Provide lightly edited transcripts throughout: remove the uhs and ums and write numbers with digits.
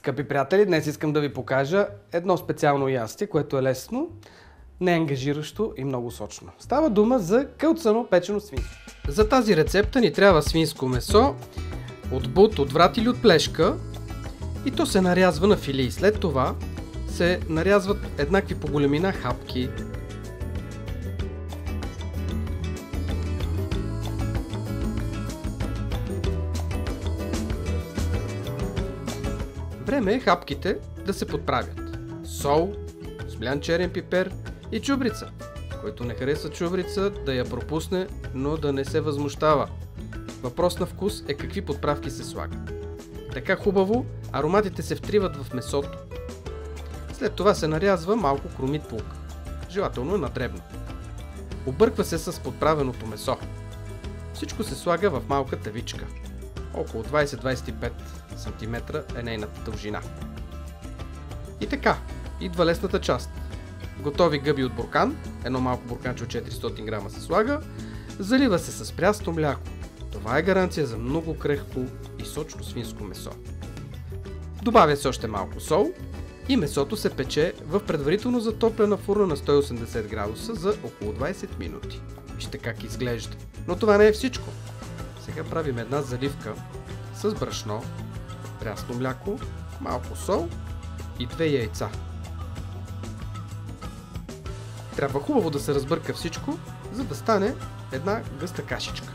Скъпи приятели, днес искам да ви покажа едно специално ястие, което е лесно, неангажиращо и много сочно. Става дума за кълцано печено свинско. За тази рецепта ни трябва свинско месо от бут, от врат или от плешка и то се нарязва на филии. След това се нарязват еднакви по големина хапки. Време е хапките да се подправят. Сол, смлян черен пипер и чубрица. Който не хареса чубрица, да я пропусне, но да не се възмущава. Въпрос на вкус е какви подправки се слагат. Така хубаво ароматите се втриват в месото. След това се нарязва малко кромит лук. Желателно на дребно. Обърква се с подправеното месо. Всичко се слага в малка тавичка. Около 20-25 см е нейната дължина. И така, идва лесната част. Готови гъби от буркан, едно малко бурканче от 400 грама се слага, залива се с прясно мляко. Това е гаранция за много крехко и сочно свинско месо. Добавя се още малко сол и месото се пече в предварително затоплена фурна на 180 градуса за около 20 минути. Вижте как изглежда. Но това не е всичко. Сега правим една заливка с брашно, прясно мляко, малко сол и 2 яйца. Трябва хубаво да се разбърка всичко, за да стане една гъста кашичка.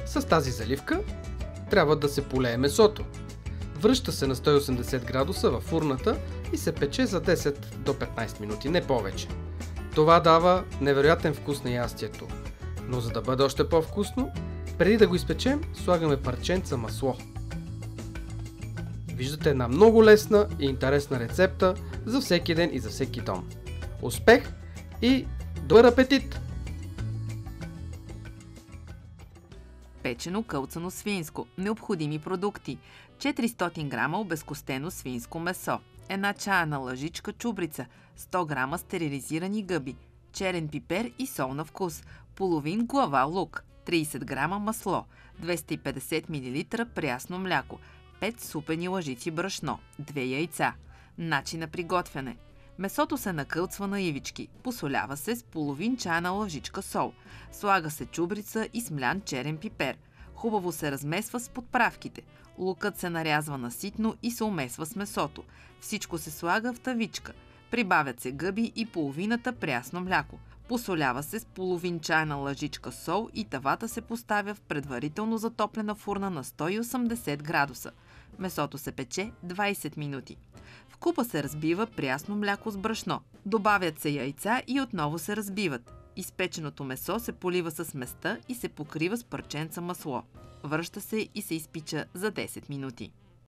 С тази заливка трябва да се полее месото. Връща се на 180 градуса във фурната и се пече за 10 до 15 минути, не повече. Това дава невероятен вкус на ястието. Но за да бъде още по-вкусно, преди да го изпечем, слагаме парченца масло. Виждате една много лесна и интересна рецепта за всеки ден и за всеки дом. Успех и добър апетит! Печено кълцано свинско. Необходими продукти: 400 грама обезкостено свинско месо, една чайна лъжичка чубрица, 100 грама стерилизирани гъби, черен пипер и сол на вкус, половин глава лук, 30 грама масло, 250 мл прясно мляко, 5 супени лъжици брашно, 2 яйца. Начин на приготвяне: месото се накълцва на ивички, посолява се с половин чайна лъжичка сол, слага се чубрица и смлян черен пипер. Хубаво се размесва с подправките. Лукът се нарязва наситно и се умесва с месото. Всичко се слага в тавичка. Прибавят се гъби и половината прясно мляко. Посолява се с половин чайна лъжичка сол и тавата се поставя в предварително затоплена фурна на 180 градуса. Месото се пече 20 минути. В купа се разбива прясно мляко с брашно. Добавят се яйца и отново се разбиват. Изпеченото месо се полива с места и се покрива с парченца масло. Връща се и се изпича за 10 минути.